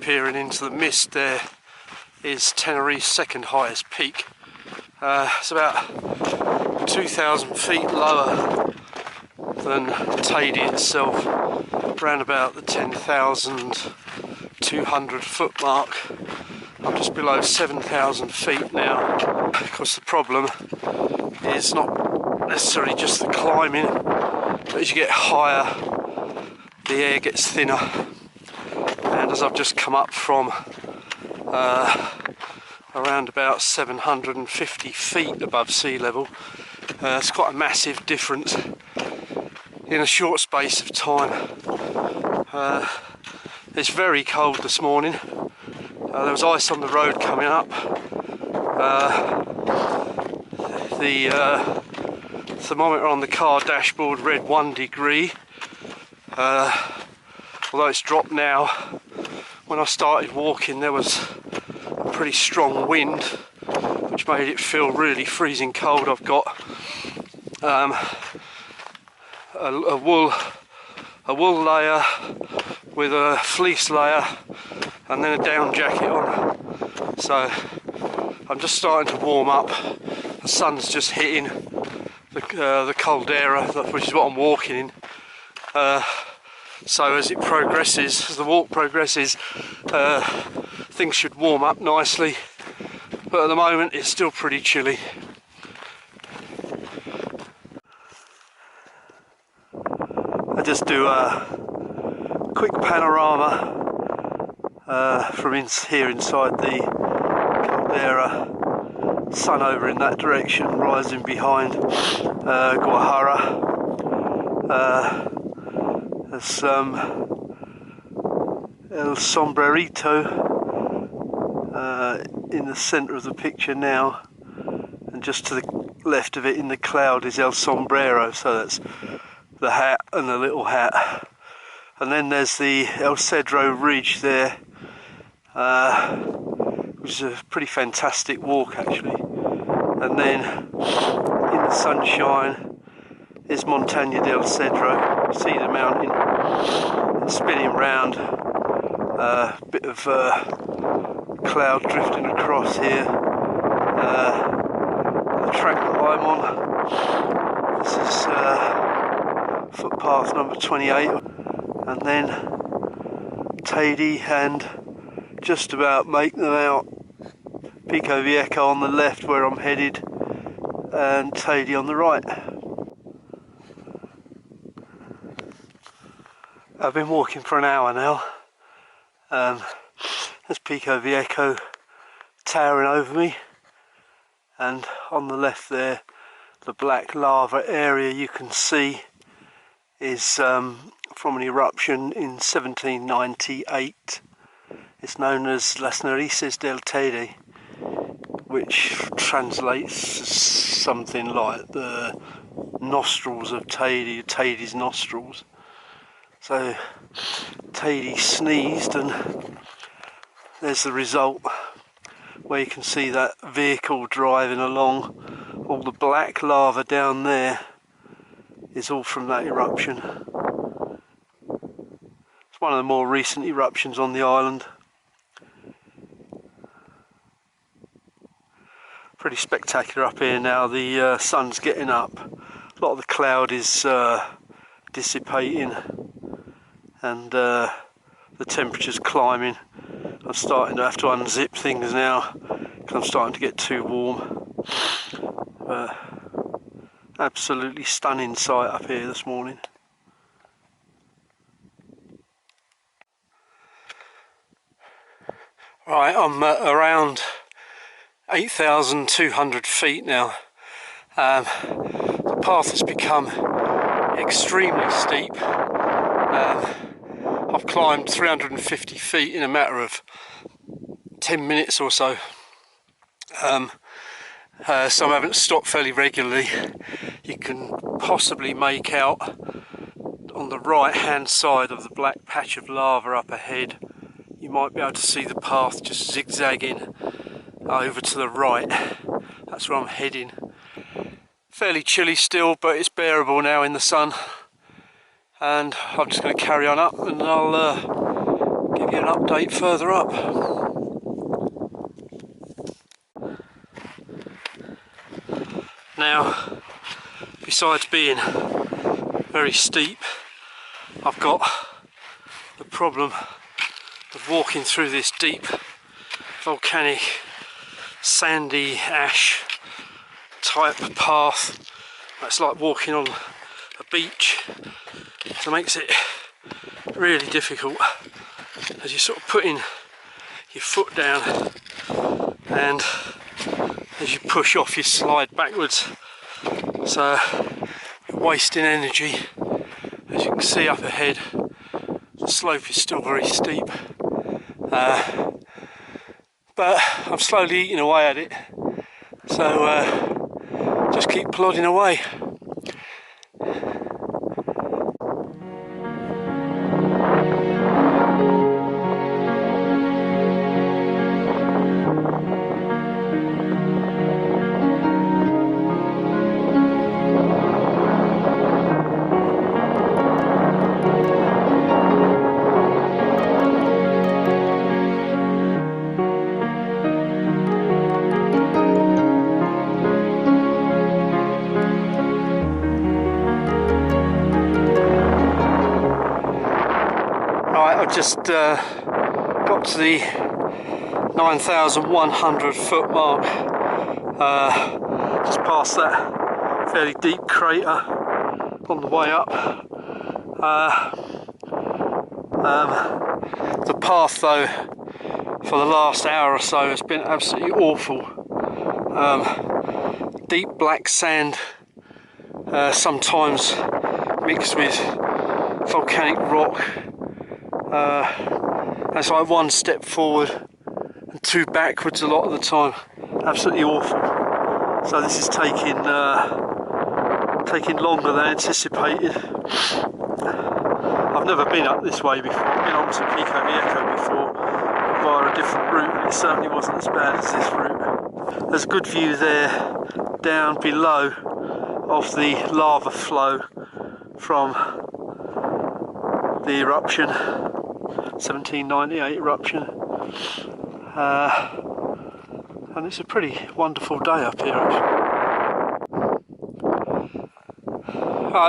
disappearing into the mist there is Tenerife's second highest peak. It's about 2,000 feet lower than Teide itself, around about the 10,200 foot mark. I'm just below 7,000 feet now. Of course, the problem is not necessarily just the climbing, but as you get higher, the air gets thinner. And as I've just come up from around about 750 feet above sea level, it's quite a massive difference in a short space of time. It's very cold this morning. There was ice on the road coming up. The thermometer on the car dashboard read 1 degree, although it's dropped now. When I started walking there was a pretty strong wind which made it feel really freezing cold. I've got a wool layer with a fleece layer and then a down jacket on, so I'm just starting to warm up. The sun's just hitting the caldera, which is what I'm walking in. So as it progresses, as the walk progresses, things should warm up nicely, but at the moment it's still pretty chilly. I just do a quick panorama from here inside the caldera. Sun over in that direction, rising behind Guajara. There's El Sombrerito in the centre of the picture now, and just to the left of it in the cloud is El Sombrero, so that's the hat and the little hat. And then there's the El Cedro Ridge there, which is a pretty fantastic walk actually. And then in the sunshine is Montaña del Cedro, Cedar Mountain, and spinning round, a bit of cloud drifting across here. The track that I'm on, this is footpath number 28, and then Teide, and just about make them out. Pico Viejo on the left where I'm headed, and Teide on the right. I've been walking for an hour now. There's Pico Viejo towering over me, and on the left there, the black lava area you can see is from an eruption in 1798. It's known as Las Narices del Teide, which translates as something like the nostrils of Teide, Teide's nostrils. So Teide sneezed, and there's the result, where you can see that vehicle driving along. All the black lava down there is all from that eruption. It's one of the more recent eruptions on the island. Pretty spectacular up here now. The sun's getting up, a lot of the cloud is dissipating, and the temperature's climbing. I'm starting to have to unzip things now because I'm starting to get too warm. Absolutely stunning sight up here this morning. Right, I'm around 8,200 feet now. The path has become extremely steep. I've climbed 350 feet in a matter of 10 minutes or so. So I'm having to stop fairly regularly. You can possibly make out on the right hand side of the black patch of lava up ahead, you might be able to see the path just zigzagging over to the right. That's where I'm heading. Fairly chilly still, but it's bearable now in the sun, and I'm just going to carry on up, and I'll give you an update further up. Now, besides being very steep, I've got the problem of walking through this deep volcanic sandy ash type path. It's like walking on a beach, so it makes it really difficult as you're sort of putting your foot down, and as you push off you slide backwards, so you're wasting energy. As you can see up ahead, the slope is still very steep, but I'm slowly eating away at it, so just keep plodding away. I've just got to the 9,100 foot mark, just past that fairly deep crater on the way up. The path though for the last hour or so has been absolutely awful. Deep black sand, sometimes mixed with volcanic rock. It's like one step forward and two backwards a lot of the time. Absolutely awful. So this is taking longer than anticipated. I've never been up this way before. I've been on to Pico Viejo before via a different route, and it certainly wasn't as bad as this route. There's a good view there down below of the lava flow from the eruption, 1798 eruption, and it's a pretty wonderful day up here actually.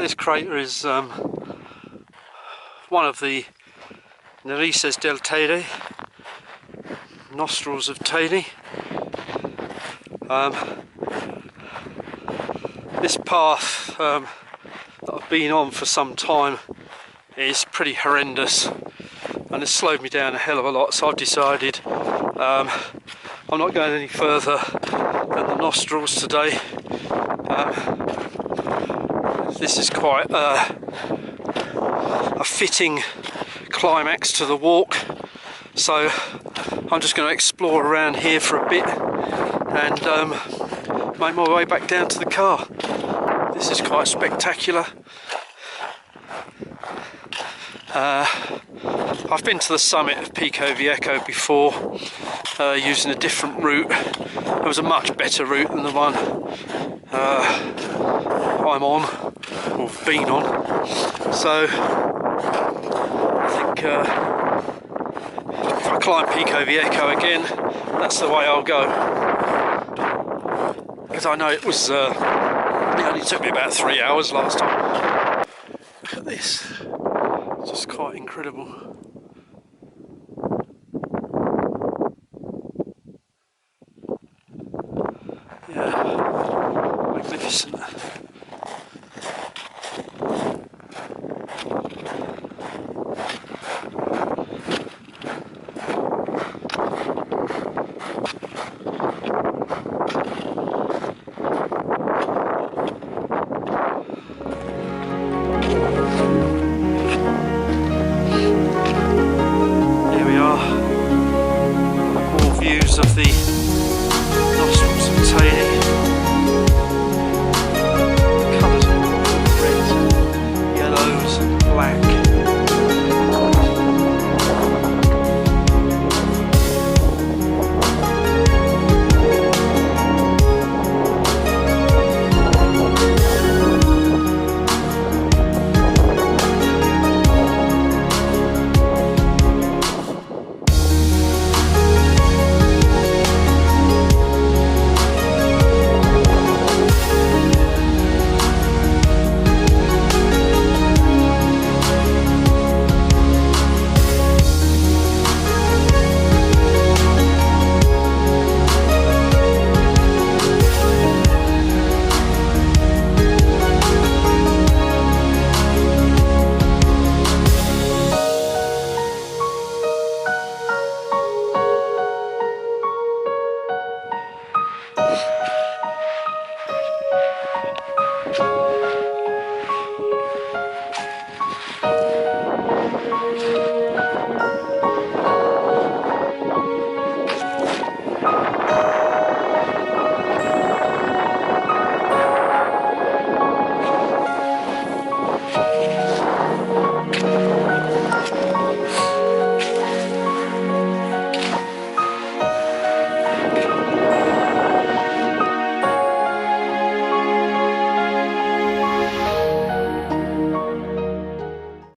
This crater is one of the Narices del Teide, Nostrils of Teide. This path that I've been on for some time is pretty horrendous, and it's slowed me down a hell of a lot, so I've decided I'm not going any further than the Nostrils today. This is quite a fitting climax to the walk, so I'm just going to explore around here for a bit and make my way back down to the car. This is quite spectacular. I've been to the summit of Pico Viejo before using a different route. It was a much better route than the one I'm on, or been on. So I think if I climb Pico Viejo again, that's the way I'll go. Because I know it was, it only took me about 3 hours last time. Look at this. It's just quite incredible. Yeah, magnificent. Of the Nostrils of Teide.